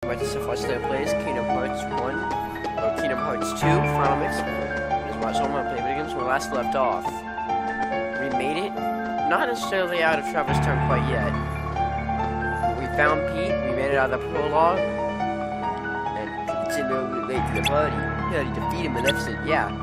Back to Sapphire Slayer Plays Kingdom Hearts 1, or Kingdom Hearts 2, Final Mix. Just watch all my play video games where we last left off. We made it, not necessarily out of Traverse Town quite yet. We found Pete, we made it out of the prologue, and Pete's in there late to the party. Yeah, you defeat him, and that's it, yeah.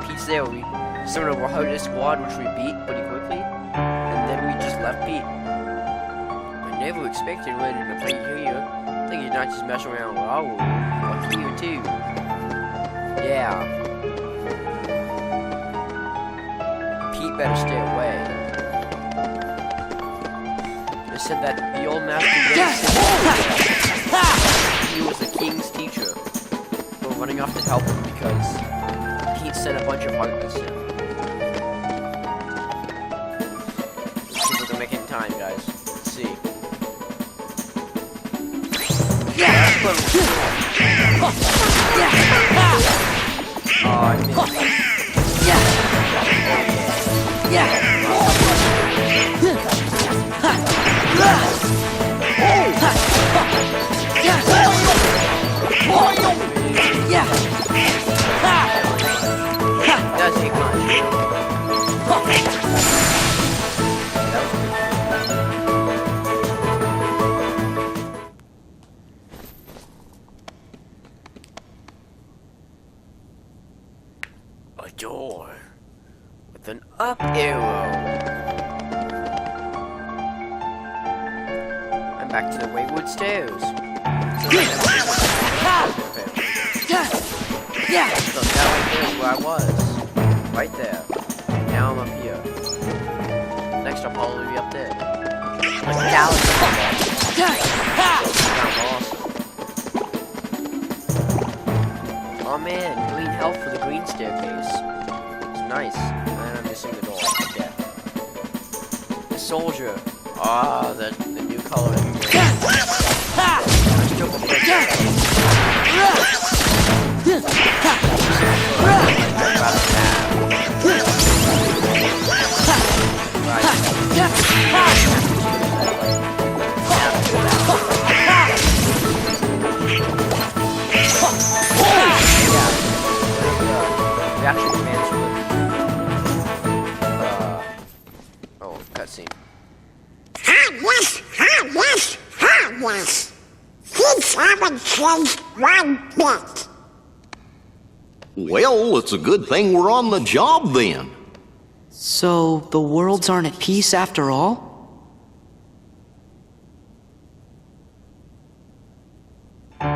Pete's there, we summoned a Warhorse squad, which we beat pretty quickly, and then we just left Pete. I never expected when to play here. I think he's not just messing around with Raul. Like here too. Yeah. Pete better stay away. They said that the old master he was the king's teacher. We're running off to help him because Pete sent a bunch of heartless in. Let's see if we can make it in time, guys. Let's see. Oh, I missed. Does take much. A door with an up arrow. I'm back to the Wayward Stairs. So that right there is where I was. Right there. Now I'm up here. Next I'll probably be up there. Like a galaxy. Oh man, green health for the green staircase. It's nice. And I'm missing the door. Okay. The soldier. Ah, the new coloring. Reaction commands with, oh, cutscene. Yes. Things haven't changed one bit. Well, it's a good thing we're on the job then. So, the worlds aren't at peace after all? No,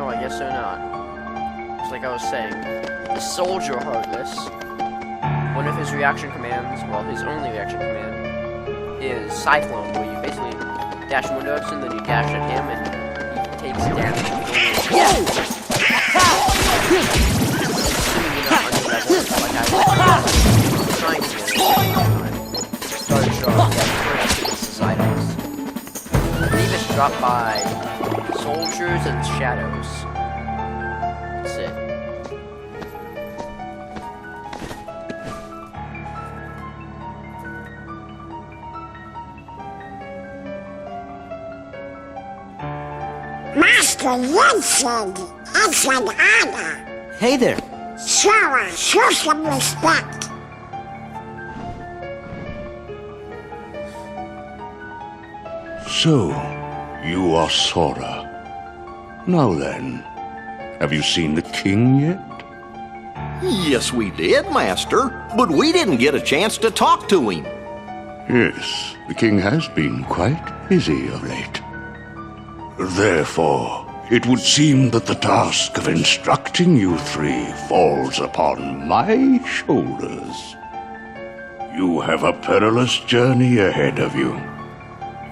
I guess so not. Just like I was saying, the soldier Heartless, one of his reaction commands, well, his only reaction command, is Cyclone, where you basically dash windows and then you dash at him and he takes damage. Assuming you're not under level, like I was trying to get it. Started showing this items. I believe it's dropped by soldiers and shadows. That's it. Master Vincent, it's an honor. Hey there. Sora, show some respect. So, you are Sora. Now then, have you seen the king yet? Yes, we did, Master, but we didn't get a chance to talk to him. Yes, the king has been quite busy of late. Therefore, it would seem that the task of instructing you three falls upon my shoulders. You have a perilous journey ahead of you.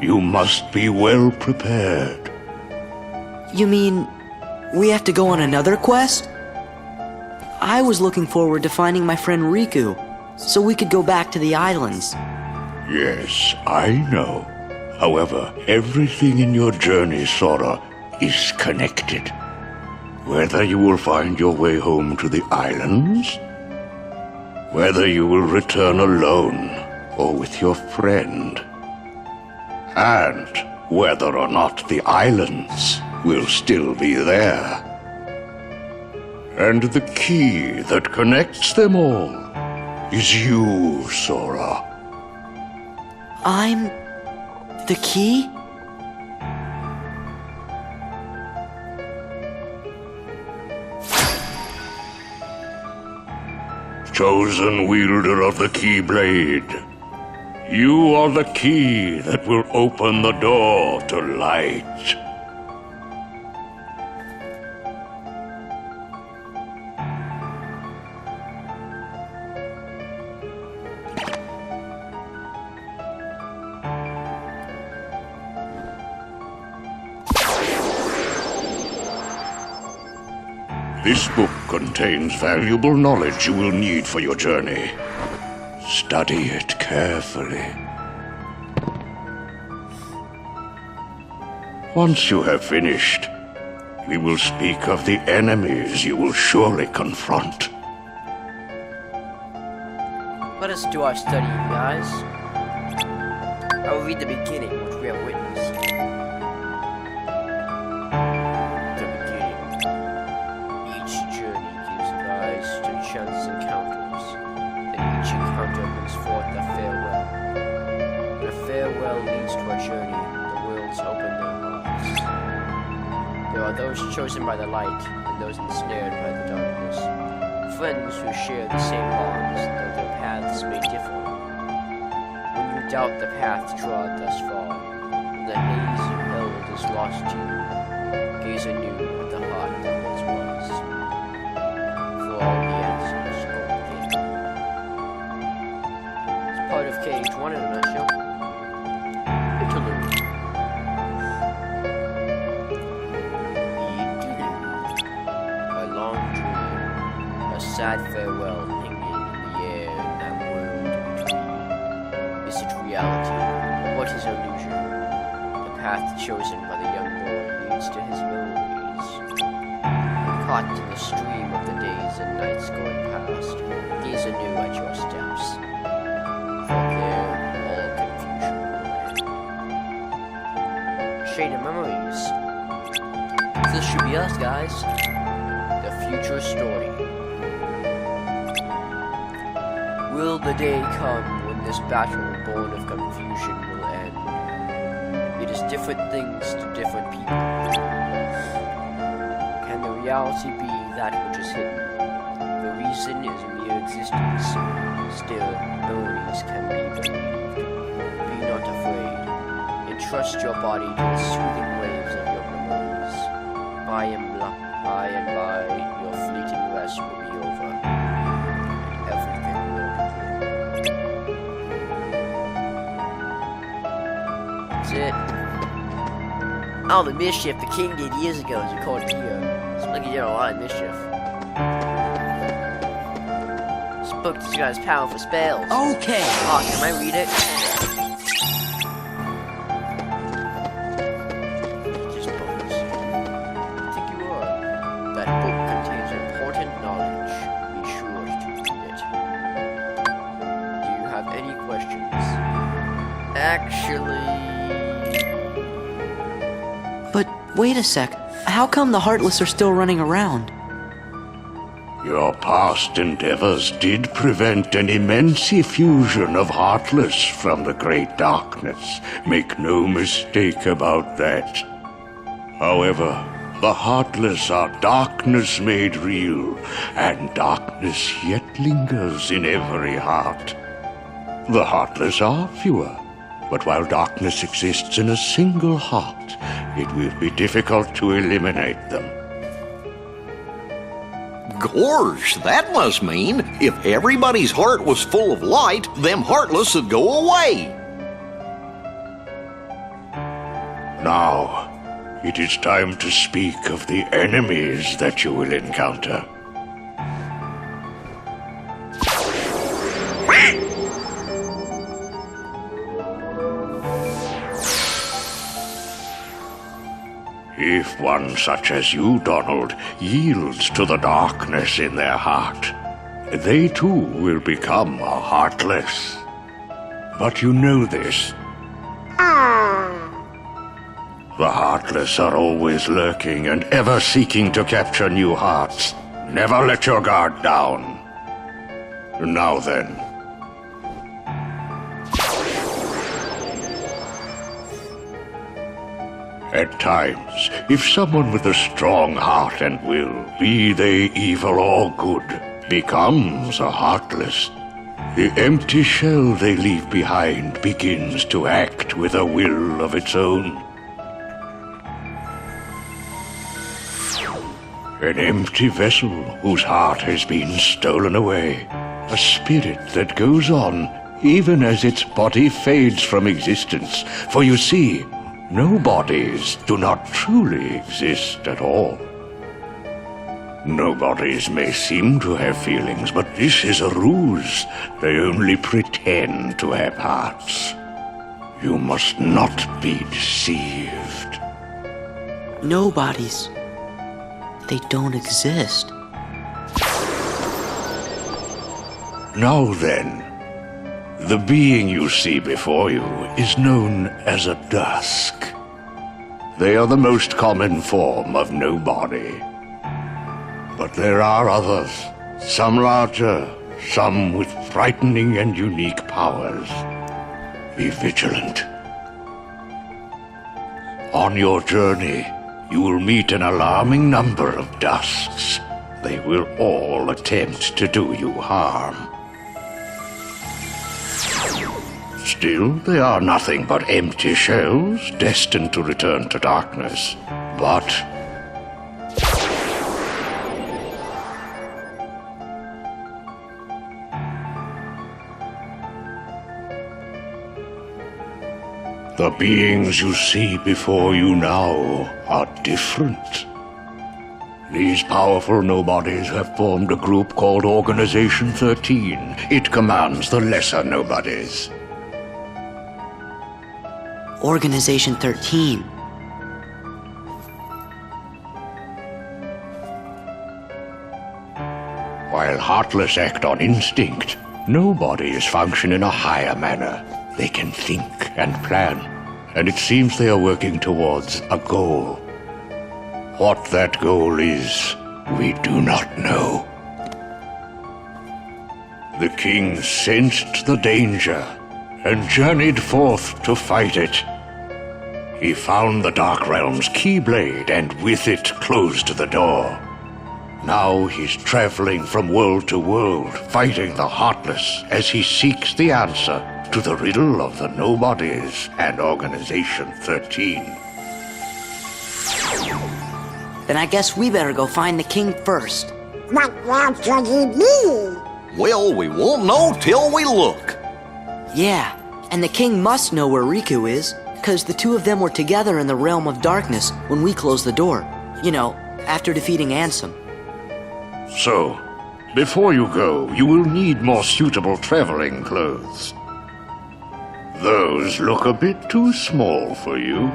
You must be well prepared. You mean, we have to go on another quest? I was looking forward to finding my friend Riku, so we could go back to the islands. Yes, I know. However, everything in your journey, Sora, is connected. Whether you will find your way home to the islands, whether you will return alone or with your friend, and whether or not the islands will still be there. And the key that connects them all is you, Sora. I'm the key? Chosen wielder of the Keyblade, you are the key that will open the door to light. This book contains valuable knowledge you will need for your journey. Study it carefully. Once you have finished, we will speak of the enemies you will surely confront. Let us do our studying, guys. I will read the beginning, which we have witnessed. The beginning. Each journey gives rise to chance encounters, and each encounter brings forth a farewell. When a farewell leads to a journey, the worlds open their hearts. There are those chosen by the light, and those ensnared by the darkness. Friends who share the same bonds, though their paths may differ. When you doubt the path trod thus far, when the haze you held is lost to you, gaze anew at the heart that once was. For all the answers go within. It's part of KH1 in a nutshell. Interlude. A long dream, a sad farewell hanging in the air in that world between. Is it reality? What is illusion? The path chosen by the young boy leads to his memories. Caught in the stream of the days and nights going past, gaze anew at your steps. For there, all confusion will end. Shade of memories. This should be us, guys. The future story. Will the day come when this battle born of confusion will end? It is different things to different people. Can the reality be that which is hidden? The reason is mere existence. Still, memories can be believed. Be not afraid. Entrust your body to the soothing waves of your memories. By and by, your fleeting rest will be over. And everything will begin. That's it. All the mischief the king did years ago is recorded here. It's like he did a lot of mischief. Spoke this guy's powerful spells. Okay. Oh, can I read it? Just books. I think you are. That book contains important knowledge. Be sure to read it. Do you have any questions? Actually... But wait a sec. How come the Heartless are still running around? Your past endeavors did prevent an immense effusion of Heartless from the Great Darkness. Make no mistake about that. However, the Heartless are darkness made real, and darkness yet lingers in every heart. The Heartless are fewer, but while darkness exists in a single heart, it will be difficult to eliminate them. Gorge, that must mean if everybody's heart was full of light, them Heartless would go away. Now, it is time to speak of the enemies that you will encounter. If one such as you, Donald, yields to the darkness in their heart, they too will become Heartless. But you know this. The Heartless are always lurking and ever seeking to capture new hearts. Never let your guard down. Now then. At times, if someone with a strong heart and will, be they evil or good, becomes a Heartless, the empty shell they leave behind begins to act with a will of its own. An empty vessel whose heart has been stolen away. A spirit that goes on even as its body fades from existence. For you see, no bodies do not truly exist at all. Nobodies may seem to have feelings, but this is a ruse. They only pretend to have hearts. You must not be deceived. Nobodies. They don't exist. Now then, the being you see before you is known as a Dusk. They are the most common form of nobody. But there are others, some larger, some with frightening and unique powers. Be vigilant. On your journey, you will meet an alarming number of Dusks. They will all attempt to do you harm. Still, they are nothing but empty shells, destined to return to darkness. But the beings you see before you now are different. These powerful nobodies have formed a group called Organization 13. It commands the lesser nobodies. Organization 13. While Heartless act on instinct, nobodies function in a higher manner. They can think and plan, and it seems they are working towards a goal. What that goal is, we do not know. The king sensed the danger and journeyed forth to fight it. He found the Dark Realm's Keyblade and with it closed the door. Now he's traveling from world to world, fighting the Heartless as he seeks the answer to the riddle of the Nobodies and Organization 13. Then I guess we better go find the king first. What else could he be? Well, we won't know till we look. Yeah, and the king must know where Riku is, because the two of them were together in the Realm of Darkness when we closed the door. You know, after defeating Ansem. So, before you go, you will need more suitable traveling clothes. Those look a bit too small for you.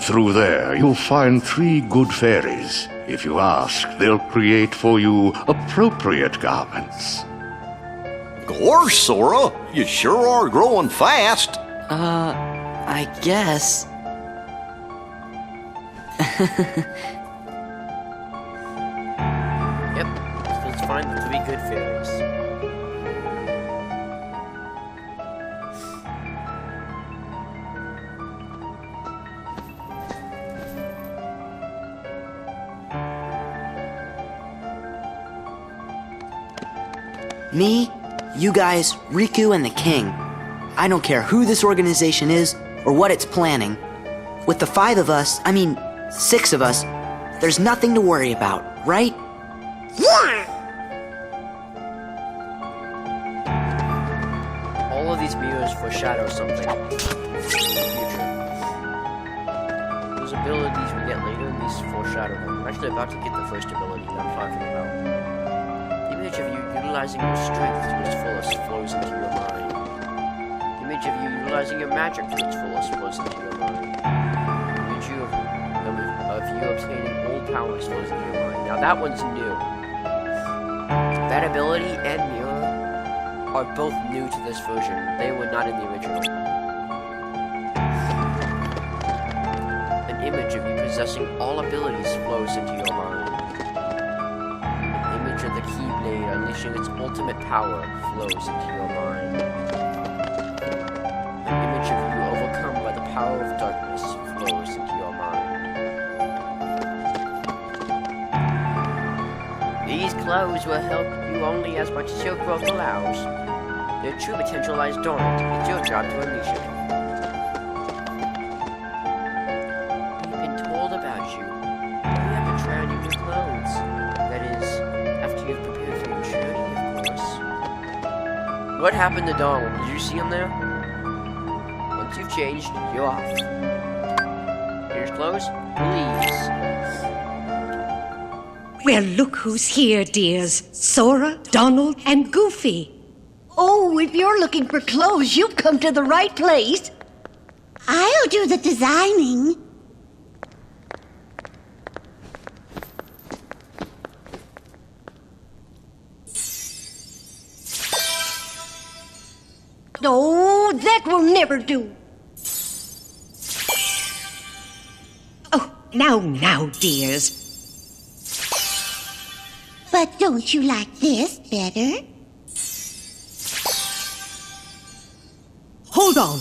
Through there, you'll find 3 good fairies. If you ask, they'll create for you appropriate garments. Gosh, Sora, you sure are growing fast. I guess. Yep, let's find the 3 good fairies. Me, you guys, Riku, and the king. I don't care who this organization is or what it's planning. With the 5 of us, 6 of us, there's nothing to worry about, right? Yeah! All of these mirrors foreshadow something in the future. Those abilities we get later, these foreshadow them. I'm actually about to get the first ability that I'm talking about. The image of you utilizing your strength to its fullest flows into your mind. The image of you utilizing your magic to its fullest flows into your mind. The image of you obtaining all powers flows into your mind. Now that one's new. That ability and mirror are both new to this version. They were not in the original. possessing all abilities flows into your mind. An image of the Keyblade unleashing its ultimate power flows into your mind. An image of you overcome by the power of darkness flows into your mind. These clothes will help you only as much as your growth allows. Their true potential lies dormant. It's your job to unleash it. We've been told about you. You have to try on your new clothes. That is, after you've prepared for your journey, of course. What happened to Donald? Did you see him there? Once you've changed, you're off. Here's clothes, please. Well, look who's here, dears. Sora, Donald, and Goofy. Oh, if you're looking for clothes, you've come to the right place. I'll do the designing. Oh, that will never do. Oh, now, dears. But don't you like this better? Hold on.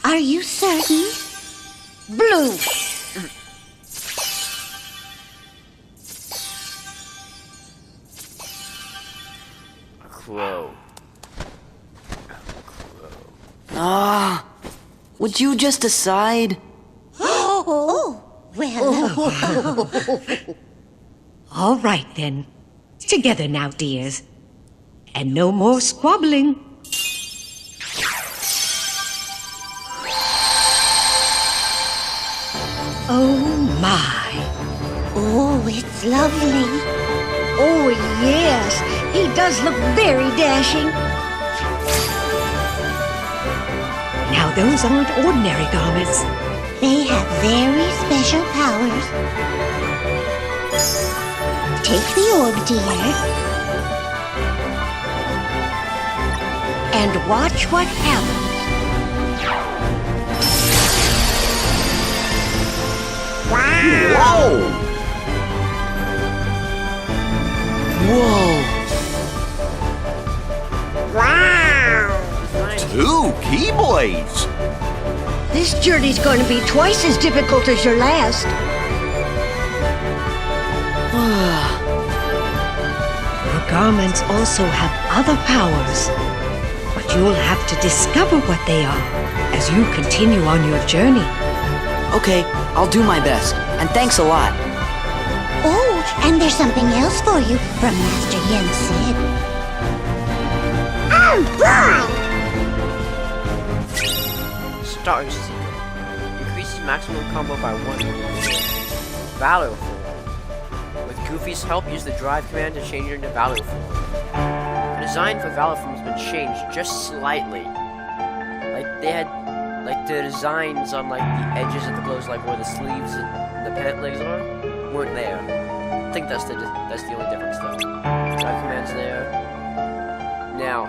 Are you certain? Blue. A crow. Ah, would you just decide? Oh, well. All right, then. Together now, dears. And no more squabbling. Oh, my. Oh, it's lovely. Oh, yes. He does look very dashing. Now, those aren't ordinary garments. They have very special powers. Take the orb, dear. And watch what happens. Whoa! Whoa! Wow! Two Keyblades! This journey's going to be twice as difficult as your last. Your garments also have other powers. But you'll have to discover what they are as you continue on your journey. Okay, I'll do my best. And thanks a lot. Oh, and there's something else for you from Master Yen Sid. Oh, boy! Star Seeker. Increases maximum combo by 1. Valor Form. With Goofy's help, use the drive command to change it into Valor Form. The design for Valor Form has been changed just slightly. Like they had, like the designs on like the edges of the clothes, like where the sleeves and the pant legs are, weren't there. I think that's the only difference though. Drive command's there. Now,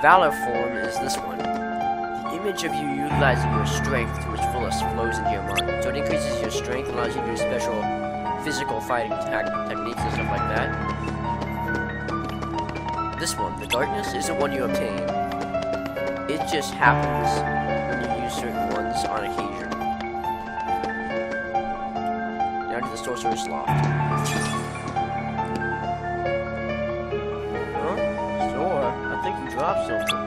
Valor Form is this one. The image of you utilizing your strength to its fullest flows into your mind. So it increases your strength and allows you to do special physical fighting techniques and stuff like that. This one, the darkness, isn't one you obtain. It just happens when you use certain ones on occasion. Now to the Sorcerer's Loft. Huh? Sora, I think you dropped something.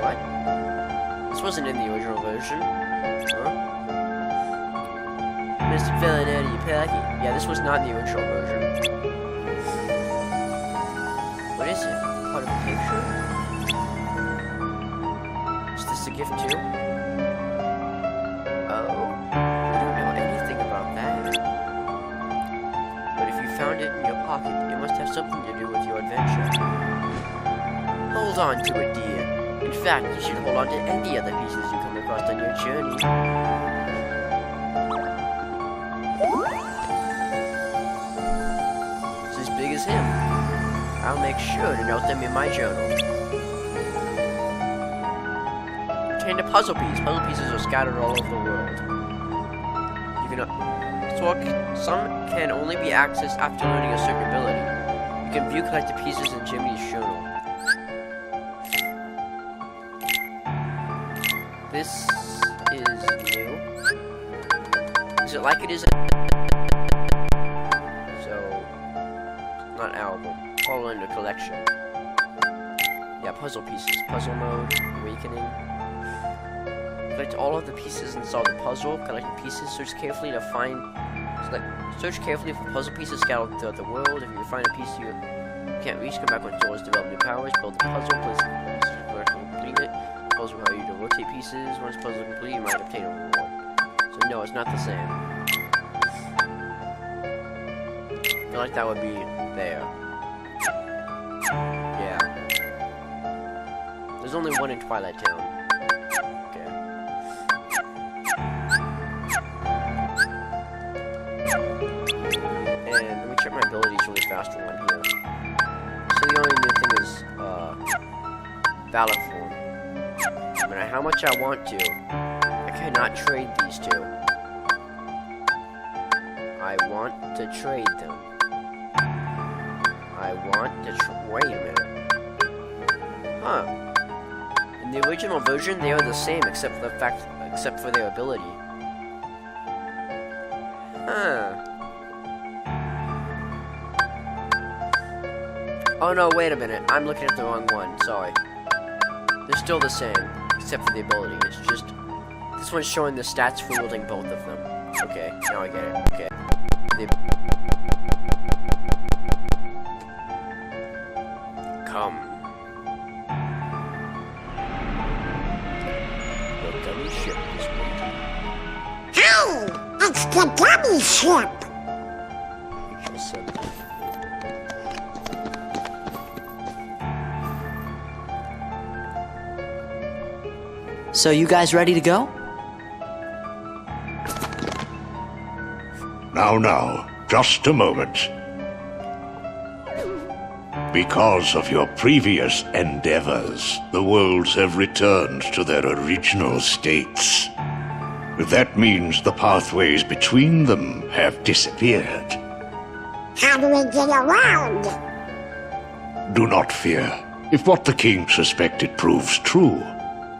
What? This wasn't in the original version. Huh? Mr. Fell out of your packet. Yeah, this was not in the original version. What is it? Part of a picture? Is this a gift too? Oh, I don't know anything about that. But if you found it in your pocket, it must have something to do with your adventure. Hold on to it, dear. In fact, you should hold on to any other pieces you come across on your journey. It's as big as him. I'll make sure to note them in my journal. obtained a puzzle piece. Puzzle pieces are scattered all over the world. Some can only be accessed after learning a certain ability. You can view collected pieces in Jimmy's journal. This is new. Is it like it is? So, not album. All in the collection. Yeah, puzzle pieces. Puzzle mode. Awakening. Collect all of the pieces and solve the puzzle. Collect the pieces. Search carefully to find. Search carefully for puzzle pieces scattered throughout the world. If you find a piece you can't reach, come back when doors develop new powers. Build the puzzle. Place the pieces correctly and complete it. Puzzle will allow you to rotate pieces. Once puzzle is complete, you might obtain a reward. So no, it's not the same. I feel like that would be there. Yeah. There's only one in Twilight Town. Okay. And let me check my abilities really fast for one here. So the only new thing is Valor Form. No matter how much I want to, I cannot trade these two. I want to trade them. I want to wait a minute. Huh. In the original version, they are the same except for their ability. Huh. Oh no, wait a minute. I'm looking at the wrong one. Sorry. They're still the same, except for the ability. It's just this one's showing the stats for wielding both of them. Okay, now I get it. Okay. Come. The gummy ship is waiting. Hi! It's the gummy ship! Just said that. So you guys ready to go? Now, just a moment. Because of your previous endeavors, the worlds have returned to their original states. That means the pathways between them have disappeared. How do we get around? Do not fear. If what the king suspected proves true,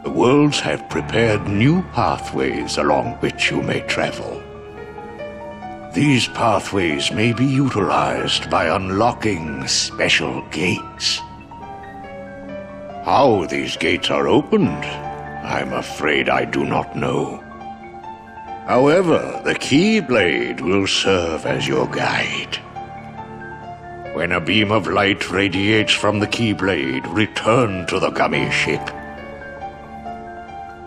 the worlds have prepared new pathways along which you may travel. These pathways may be utilized by unlocking special gates. How these gates are opened, I'm afraid I do not know. However, the Keyblade will serve as your guide. When a beam of light radiates from the Keyblade, return to the gummy ship.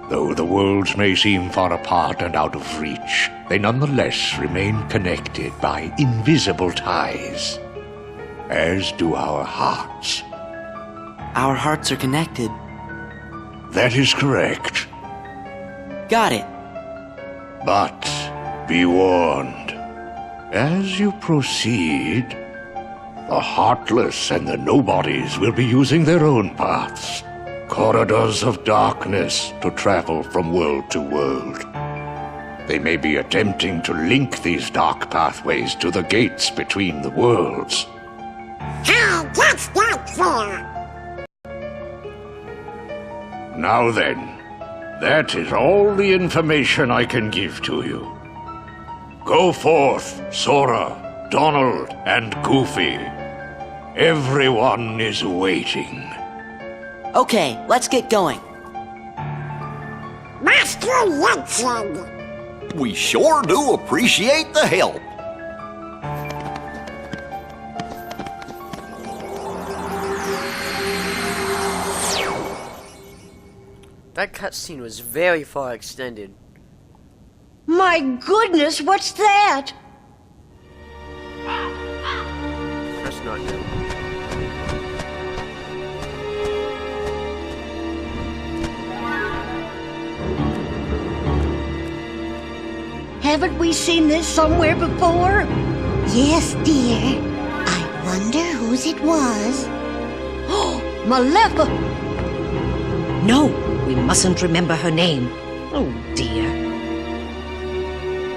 Though the worlds may seem far apart and out of reach, they nonetheless remain connected by invisible ties, as do our hearts. Our hearts are connected. That is correct. Got it. But be warned, as you proceed, the heartless and the nobodies will be using their own paths. Corridors of darkness to travel from world to world. They may be attempting to link these dark pathways to the gates between the worlds. Hi, that's not fair! Now then, that is all the information I can give to you. Go forth, Sora, Donald, and Goofy. Everyone is waiting. Okay, let's get going. Master Yensen! We sure do appreciate the help. That cutscene was very far extended. My goodness, what's that? That's not new. Haven't we seen this somewhere before? Yes, dear. I wonder whose it was. Oh, Malefa! No, we mustn't remember her name. Oh, dear.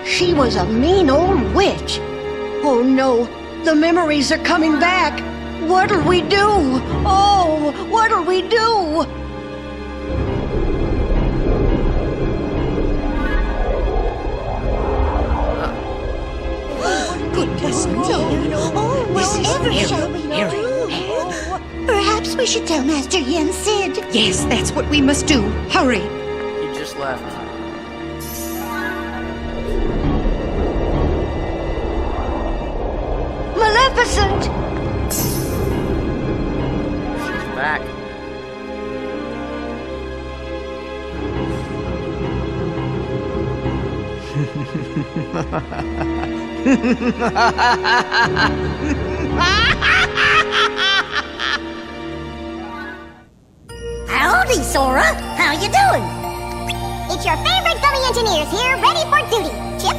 She was a mean old witch. Oh no, the memories are coming back. What'll we do? Oh, what'll we do? Goodness me. Oh, This is whatever very, shall we very do? bad. Perhaps we should tell Master Yi and Sid. Yes, that's what we must do. Hurry. He just left. Maleficent! She's back. Howdy, Sora. How you doing? It's your favorite gummy engineers here, ready for duty. Chip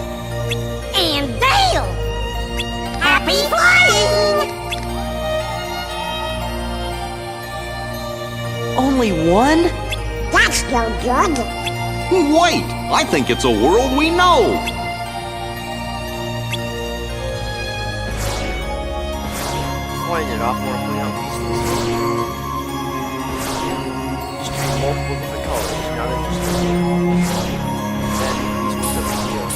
and Dale. Happy flying! Only one? That's no good. Wait, I think it's a world we know. Pointing it off, I want to point out these things. Just try multiple different colors. Now they're just the same. Then these ones over here.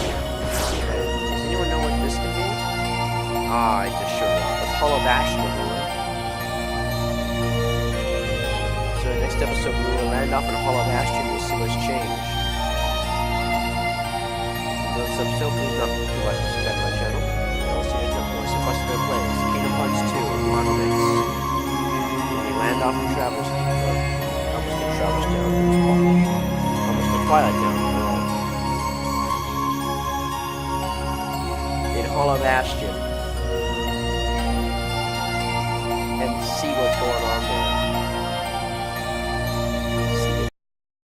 Does anyone know what this can be? Ah, I just showed it. That's Hollow Bastion, everyone. So next episode we will land off in Hollow Bastion. We'll see what's changed. This episode, please not forget to like and subscribe to my channel. I'll see you next time for some Buster Plays Kingdom Hearts 2 Final Mix. When we land off in Traverse Town, almost to Twilight Town. In Hollow Bastion. And see what's